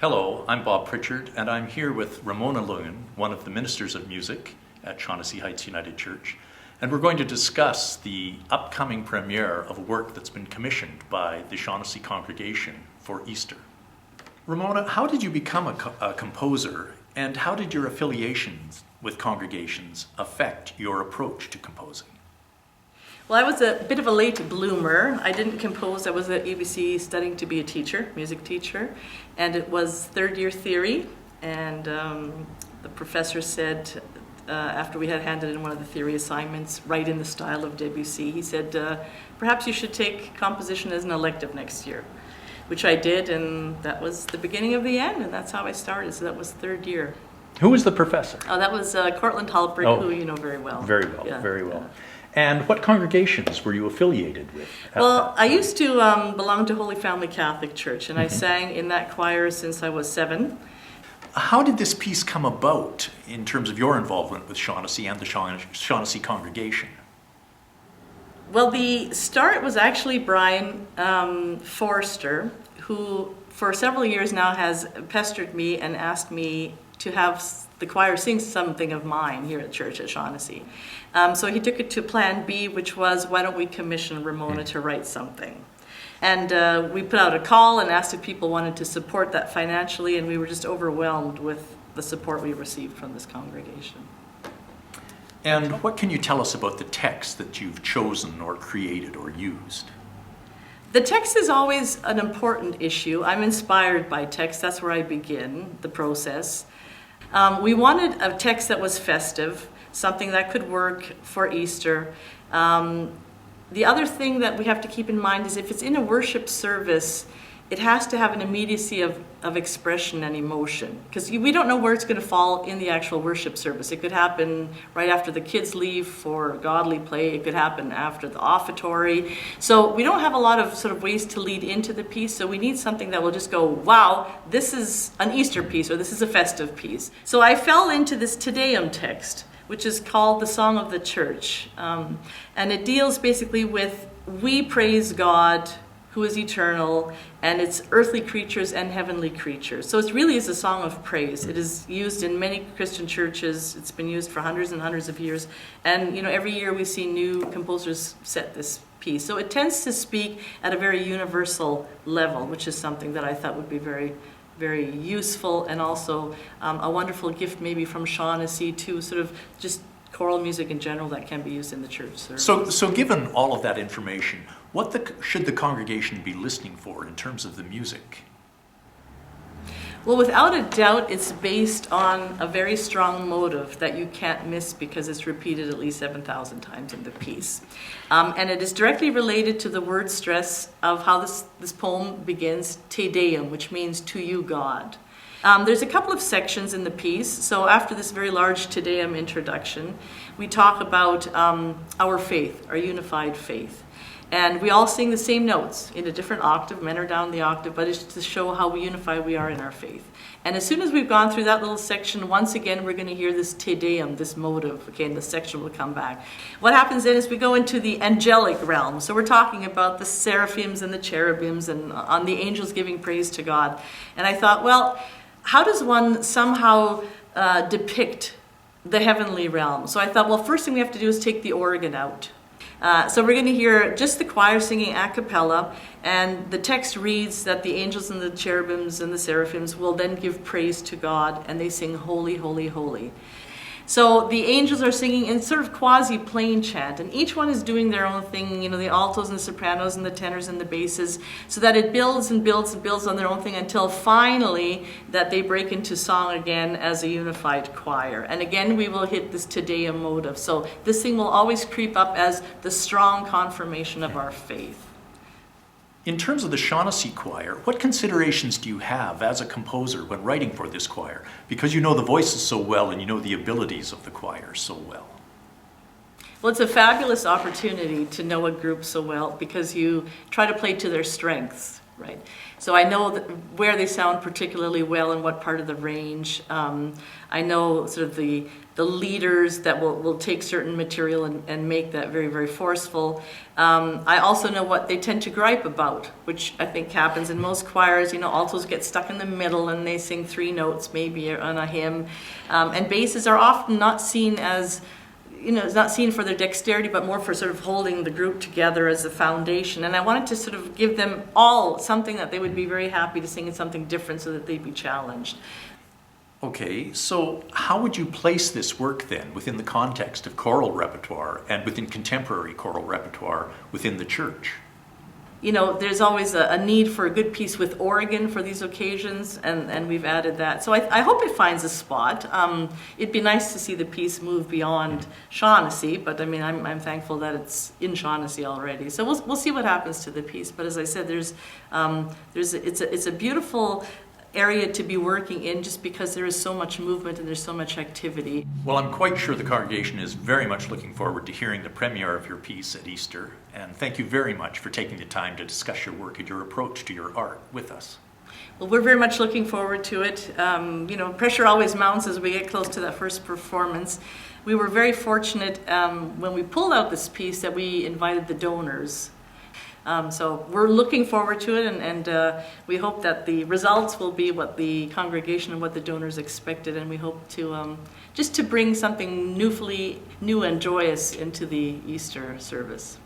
Hello, I'm Bob Pritchard, and I'm here with Ramona Luengen, one of the ministers of music at Shaughnessy Heights United Church, and we're going to discuss the upcoming premiere of a work that's been commissioned by the Shaughnessy congregation for Easter. Ramona, how did you become a composer, and how did your affiliations with congregations affect your approach to composing? Well, I was a bit of a late bloomer. I didn't compose. I was at UBC studying to be a teacher, music teacher, and it was third year theory. And the professor said, after we had handed in one of the theory assignments, right in the style of Debussy, he said, perhaps you should take composition as an elective next year, which I did, and that was the beginning of the end, and that's how I started. So that was third year. Who was the professor? Oh, that was Cortland Halpert, who you know very well. Very well, Yeah. very well. And what congregations were you affiliated with? Well, I used to belong to Holy Family Catholic Church, and I sang in that choir since I was 7. How did this piece come about in terms of your involvement with Shaughnessy and the Shaughnessy congregation? Well, the start was actually Brian Forster, who for several years now has pestered me and asked me to have the choir sing something of mine here at church at Shaughnessy. So he took it to plan B, which was, why don't we commission Ramona to write something? And we put out a call and asked if people wanted to support that financially, and we were just overwhelmed with the support we received from this congregation. And what can you tell us about the text that you've chosen or created or used? The text is always an important issue. I'm inspired by text. That's where I begin the process. We wanted a text that was festive, something that could work for Easter. The other thing that we have to keep in mind is if it's in a worship service, it has to have an immediacy of expression and emotion, because we don't know where it's going to fall in the actual worship service. It could happen right after the kids leave for godly play. It could happen after the offertory. So we don't have a lot of sort of ways to lead into the piece, so we need something that will just go, wow, this is an Easter piece, or this is a festive piece. So I fell into this Te Deum text, which is called the Song of the Church. And it deals basically with, we praise God who is eternal, and it's earthly creatures and heavenly creatures. So it really is a song of praise. It is used in many Christian churches. It's been used for hundreds and hundreds of years. And every year we see new composers set this piece. So it tends to speak at a very universal level, which is something that I thought would be very, very useful, and also a wonderful gift maybe from Shaughnessy to sort of just choral music in general that can be used in the church service. So given all of that information, what should the congregation be listening for in terms of the music? Well, without a doubt, it's based on a very strong motive that you can't miss because it's repeated at least 7,000 times in the piece. And it is directly related to the word stress of how this poem begins, Te Deum, which means to you, God. There's a couple of sections in the piece. So after this very large Te Deum introduction, we talk about our faith, our unified faith. And we all sing the same notes in a different octave. Men are down the octave, but it's to show how unified we are in our faith. And as soon as we've gone through that little section, once again, we're going to hear this Te Deum, this motive, okay, and the section will come back. What happens then is we go into the angelic realm. So we're talking about the seraphims and the cherubims and on the angels giving praise to God. And I thought, well, how does one somehow depict the heavenly realm? So I thought, well, first thing we have to do is take the organ out. So we're going to hear just the choir singing a cappella, and the text reads that the angels and the cherubims and the seraphims will then give praise to God, and they sing holy, holy, holy. So the angels are singing in sort of quasi-plain chant, and each one is doing their own thing, the altos and the sopranos and the tenors and the basses, so that it builds and builds and builds on their own thing until finally that they break into song again as a unified choir. And again, we will hit this Te Deum motive. So this thing will always creep up as the strong confirmation of our faith. In terms of the Shaughnessy choir, what considerations do you have as a composer when writing for this choir? Because you know the voices so well and you know the abilities of the choir so well. Well, it's a fabulous opportunity to know a group so well because you try to play to their strengths, right? So I know where they sound particularly well and what part of the range. I know sort of the leaders that will take certain material and make that very, very forceful. I also know what they tend to gripe about, which I think happens in most choirs. Altos get stuck in the middle and they sing 3 notes maybe on a hymn. And basses are often not seen as, it's not seen for their dexterity, but more for sort of holding the group together as a foundation. And I wanted to sort of give them all something that they would be very happy to sing in something different so that they'd be challenged. Okay, so how would you place this work then within the context of choral repertoire and within contemporary choral repertoire within the church? There's always a need for a good piece with organ for these occasions, and we've added that. So I hope it finds a spot. It'd be nice to see the piece move beyond Shaughnessy, but I mean, I'm thankful that it's in Shaughnessy already. So we'll see what happens to the piece. But as I said, it's a beautiful area to be working in just because there is so much movement and there's so much activity. Well, I'm quite sure the congregation is very much looking forward to hearing the premiere of your piece at Easter, and thank you very much for taking the time to discuss your work and your approach to your art with us. Well, we're very much looking forward to it. Pressure always mounts as we get close to that first performance. We were very fortunate when we pulled out this piece that we invited the donors. So we're looking forward to it, and we hope that the results will be what the congregation and what the donors expected, and we hope to just to bring something new and joyous into the Easter service.